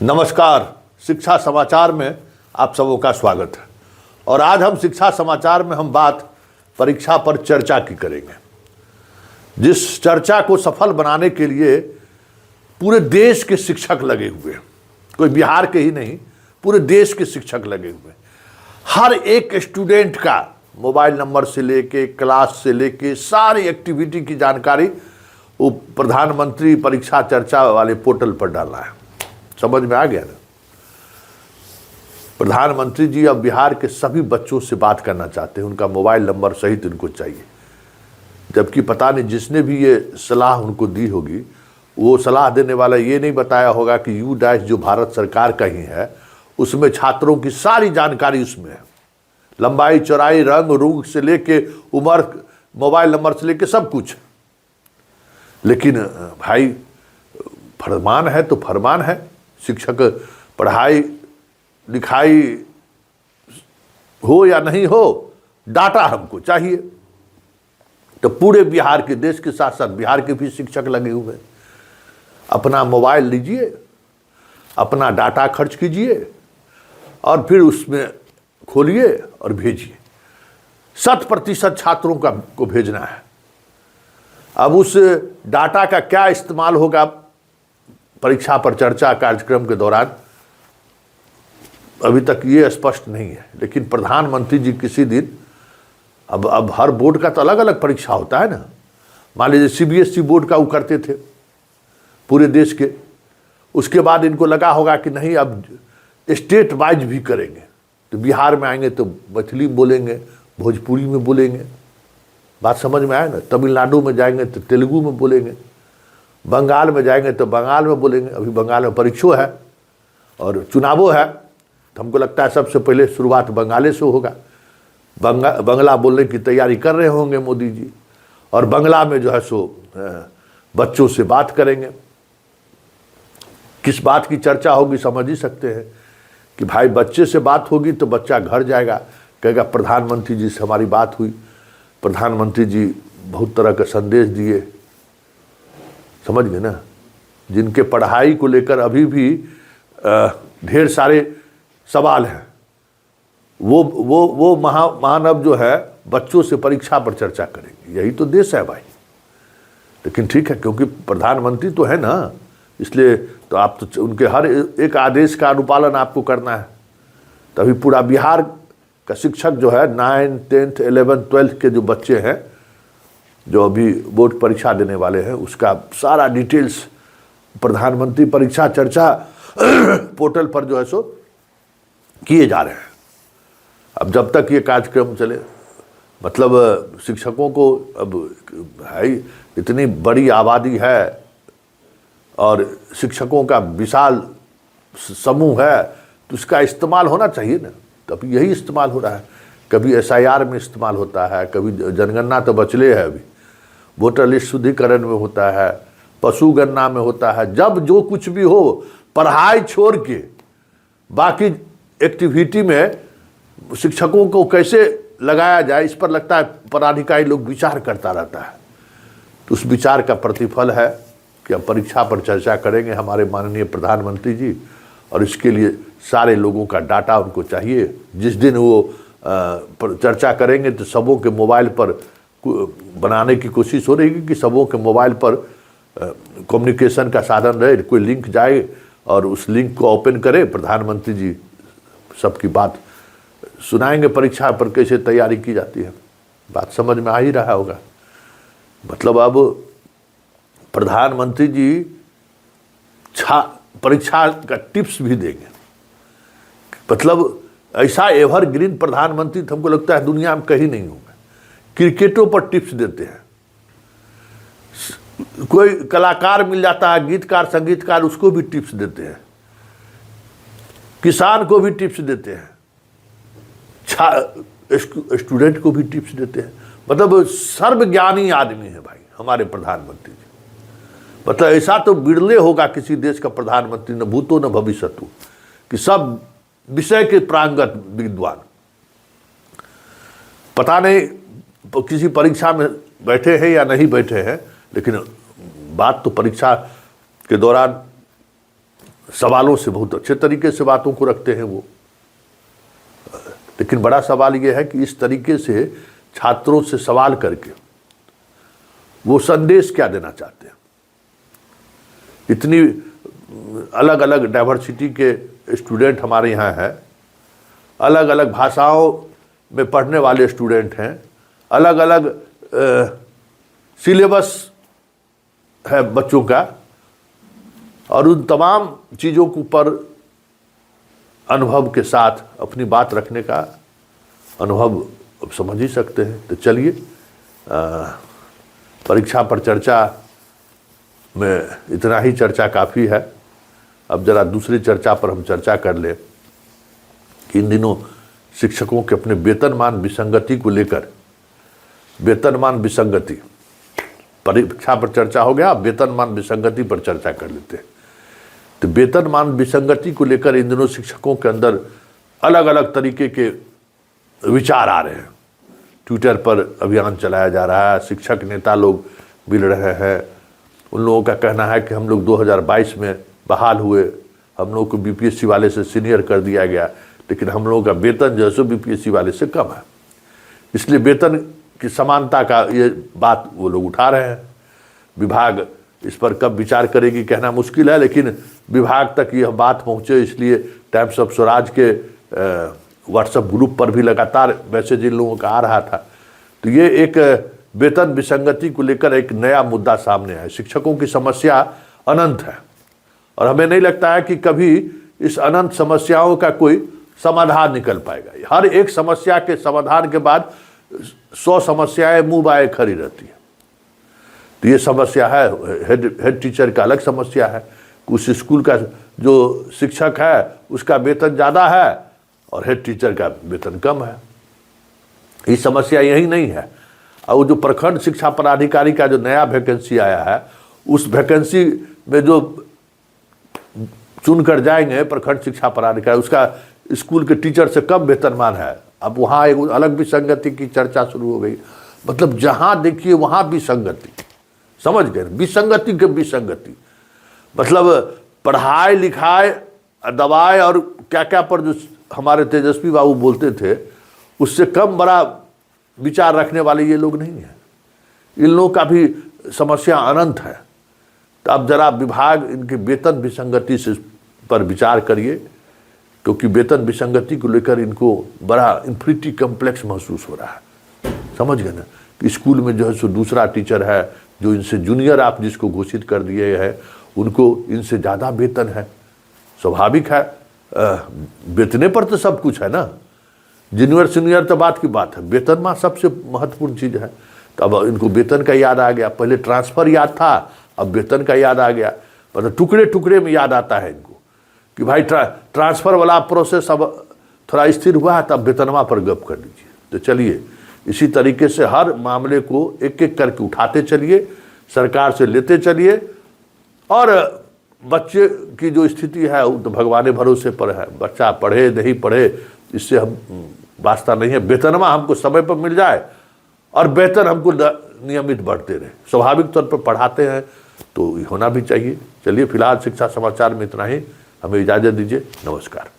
नमस्कार। शिक्षा समाचार में आप सबों का स्वागत है। और आज हम शिक्षा समाचार में हम बात परीक्षा पर चर्चा की करेंगे, जिस चर्चा को सफल बनाने के लिए पूरे देश के शिक्षक लगे हुए हैं। कोई बिहार के ही नहीं, पूरे देश के शिक्षक लगे हुए हैं। हर एक स्टूडेंट का मोबाइल नंबर से लेके, क्लास से लेके, सारी एक्टिविटी की जानकारी वो प्रधानमंत्री परीक्षा चर्चा वाले पोर्टल पर डालना है। समझ में आ गया ना? प्रधानमंत्री जी अब बिहार के सभी बच्चों से बात करना चाहते हैं, उनका मोबाइल नंबर सहित उनको चाहिए। जबकि पता नहीं जिसने भी ये सलाह उनको दी होगी, वो सलाह देने वाला ये नहीं बताया होगा कि U-डैश जो भारत सरकार का ही है, उसमें छात्रों की सारी जानकारी उसमें है। लंबाई, चौड़ाई, रंग रूप से लेके उम्र, मोबाइल नंबर से लेके सब कुछ। लेकिन भाई फरमान है तो फरमान है। शिक्षक पढ़ाई लिखाई हो या नहीं हो, डाटा हमको चाहिए। तो पूरे बिहार के, देश के साथ साथ बिहार के भी शिक्षक लगे हुए हैं। अपना मोबाइल लीजिए, अपना डाटा खर्च कीजिए और फिर उसमें खोलिए और भेजिए। 100% छात्रों को भेजना है। अब उस डाटा का क्या इस्तेमाल होगा परीक्षा पर चर्चा कार्यक्रम के दौरान, अभी तक ये स्पष्ट नहीं है। लेकिन प्रधानमंत्री जी किसी दिन, अब हर बोर्ड का तो अलग अलग परीक्षा होता है ना। मान लीजिए CBSE बोर्ड का वो करते थे पूरे देश के, उसके बाद इनको लगा होगा कि नहीं अब स्टेट वाइज भी करेंगे। तो बिहार में आएंगे तो मैथिली बोलेंगे, भोजपुरी में बोलेंगे, बात समझ में आए ना। तमिलनाडु में जाएंगे तो तेलुगु में बोलेंगे, बंगाल में जाएंगे तो बंगाल में बोलेंगे। अभी बंगाल में परीक्षा है और चुनावों है, तो हमको लगता है सबसे पहले शुरुआत बंगाले से होगा। बंगला बोलने की तैयारी कर रहे होंगे मोदी जी, और बंगला में जो है सो बच्चों से बात करेंगे। किस बात की चर्चा होगी समझ ही सकते हैं कि भाई बच्चे से बात होगी तो बच्चा घर जाएगा, कहेगा प्रधानमंत्री जी से हमारी बात हुई, प्रधानमंत्री जी बहुत तरह का संदेश दिए। समझ गए ना? जिनके पढ़ाई को लेकर अभी भी ढेर सारे सवाल हैं, वो महानव जो है बच्चों से परीक्षा पर चर्चा करेंगे। यही तो देश है भाई। लेकिन ठीक है, क्योंकि प्रधानमंत्री तो है ना, इसलिए तो आप तो उनके हर एक आदेश का अनुपालन आपको करना है। तभी पूरा बिहार का शिक्षक जो है 9, 10, 11, 12 के जो बच्चे हैं, जो अभी बोर्ड परीक्षा देने वाले हैं, उसका सारा डिटेल्स प्रधानमंत्री परीक्षा चर्चा पोर्टल पर जो है सो किए जा रहे हैं। अब जब तक ये कार्यक्रम चले, मतलब शिक्षकों को अब भाई इतनी बड़ी आबादी है और शिक्षकों का विशाल समूह है, तो उसका इस्तेमाल होना चाहिए ना। तब यही इस्तेमाल हो रहा है। कभी SIR में इस्तेमाल होता है, कभी जनगणना तो बचले है, अभी वोटर लिस्ट शुद्धिकरण में होता है, पशु गणना में होता है। जब जो कुछ भी हो, पढ़ाई छोड़ के बाकी एक्टिविटी में शिक्षकों को कैसे लगाया जाए, इस पर लगता है पदाधिकारी लोग विचार करता रहता है। तो उस विचार का प्रतिफल है कि अब परीक्षा पर चर्चा करेंगे हमारे माननीय प्रधानमंत्री जी, और इसके लिए सारे लोगों का डाटा उनको चाहिए। जिस दिन वो चर्चा करेंगे तो सबों के मोबाइल पर बनाने की कोशिश हो रही है कि सबों के मोबाइल पर कम्युनिकेशन का साधन रहे। कोई लिंक जाए और उस लिंक को ओपन करे, प्रधानमंत्री जी सबकी बात सुनाएंगे, परीक्षा पर कैसे तैयारी की जाती है। बात समझ में आ ही रहा होगा। मतलब अब प्रधानमंत्री जी परीक्षा का टिप्स भी देंगे। मतलब ऐसा एवरग्रीन प्रधानमंत्री तो हमको लगता है दुनिया में कहीं नहीं होंगे। क्रिकेटों पर टिप्स देते हैं, कोई कलाकार मिल जाता है, गीतकार संगीतकार, उसको भी टिप्स देते हैं, किसान को भी टिप्स देते हैं, स्टूडेंट को भी टिप्स देते हैं। मतलब सर्वज्ञानी आदमी है भाई हमारे प्रधानमंत्री जी। मतलब ऐसा तो बिरले होगा किसी देश का प्रधानमंत्री, न भूतो न भविष्यतु, कि सब विषय के प्रांगत विद्वान। पता नहीं किसी परीक्षा में बैठे हैं या नहीं बैठे हैं, लेकिन बात तो परीक्षा के दौरान सवालों से बहुत अच्छे तरीके से बातों को रखते हैं वो। लेकिन बड़ा सवाल ये है कि इस तरीके से छात्रों से सवाल करके वो संदेश क्या देना चाहते हैं। इतनी अलग अलग डाइवर्सिटी के स्टूडेंट हमारे यहाँ हैं, अलग अलग भाषाओं में पढ़ने वाले स्टूडेंट हैं, अलग अलग सिलेबस है बच्चों का, और उन तमाम चीज़ों के ऊपर अनुभव के साथ अपनी बात रखने का अनुभव अब समझ ही सकते हैं। तो चलिए, परीक्षा पर चर्चा में इतना ही चर्चा काफ़ी है। अब जरा दूसरी चर्चा पर हम चर्चा कर लें कि इन दिनों शिक्षकों के अपने वेतनमान विसंगति को लेकर, वेतनमान विसंगति, परीक्षा पर चर्चा हो गया, वेतनमान विसंगति पर चर्चा कर लेते हैं। तो वेतनमान विसंगति को लेकर इन दिनों शिक्षकों के अंदर अलग अलग तरीके के विचार आ रहे हैं। ट्विटर पर अभियान चलाया जा रहा है, शिक्षक नेता लोग मिल रहे हैं। उन लोगों का कहना है कि हम लोग 2022 में बहाल हुए, हम लोग को बीपीएससी वाले से सीनियर कर दिया गया, लेकिन हम लोगों का वेतन जो है सो बीपीएससी वाले से कम है। इसलिए वेतन की समानता का ये बात वो लोग उठा रहे हैं। विभाग इस पर कब विचार करेगी कहना मुश्किल है, लेकिन विभाग तक यह बात पहुँचे, इसलिए टाइम्स ऑफ स्वराज के व्हाट्सएप ग्रुप पर भी लगातार मैसेज इन लोगों का आ रहा था। तो ये एक वेतन विसंगति को लेकर एक नया मुद्दा सामने है। शिक्षकों की समस्या अनंत है और हमें नहीं लगता है कि कभी इस अनंत समस्याओं का कोई समाधान निकल पाएगा। हर एक समस्या के समाधान के बाद 100 समस्याएं मुंह बाए खड़ी रहती है। तो ये समस्या है, हेड टीचर का अलग समस्या है। उस स्कूल का जो शिक्षक है उसका वेतन ज़्यादा है और हेड टीचर का वेतन कम है। ये समस्या यही नहीं है। और वो जो प्रखंड शिक्षा पदाधिकारी का जो नया वैकेंसी आया है, उस वैकेंसी में जो चुन कर जाएंगे प्रखंड शिक्षा पदाधिकारी, उसका स्कूल के टीचर से कम वेतनमान है। अब वहाँ एक अलग विसंगति की चर्चा शुरू हो गई। मतलब जहाँ देखिए वहाँ विसंगति, समझ गए, विसंगति के विसंगति। मतलब पढ़ाई लिखाई दवाई और क्या क्या पर जो हमारे तेजस्वी बाबू बोलते थे, उससे कम बड़ा विचार रखने वाले ये लोग नहीं हैं। इन लोगों का भी समस्या अनंत है। तो अब जरा विभाग इनके वेतन विसंगति से पर विचार करिए, क्योंकि वेतन विसंगति को लेकर इनको बड़ा इन्फिनिटी कम्प्लेक्स महसूस हो रहा है। समझ गए ना कि स्कूल में जो है सो दूसरा टीचर है जो इनसे जूनियर आप जिसको घोषित कर दिए हैं, उनको इनसे ज़्यादा वेतन है। स्वाभाविक है, वेतने पर तो सब कुछ है ना। जूनियर सीनियर तो बात की बात है, वेतन में सबसे महत्वपूर्ण चीज़ है। तो अब इनको वेतन का याद आ गया। पहले ट्रांसफ़र याद था, अब वेतन का याद आ गया। मतलब टुकड़े टुकड़े में याद आता है इनको कि भाई ट्रांसफ़र वाला प्रोसेस अब थोड़ा स्थिर हुआ है, तब वेतनवा पर गप कर लीजिए। तो चलिए, इसी तरीके से हर मामले को एक एक करके उठाते चलिए, सरकार से लेते चलिए। और बच्चे की जो स्थिति है वो तो भगवान भरोसे पर है। बच्चा पढ़े नहीं पढ़े इससे हम वास्ता नहीं है। वेतनवा हमको समय पर मिल जाए और वेतन हमको नियमित बढ़ते रहे। स्वाभाविक तौर पर पढ़ाते हैं तो होना भी चाहिए। चलिए, फिलहाल शिक्षा समाचार में इतना ही। हमें इजाज़त दीजिए। नमस्कार।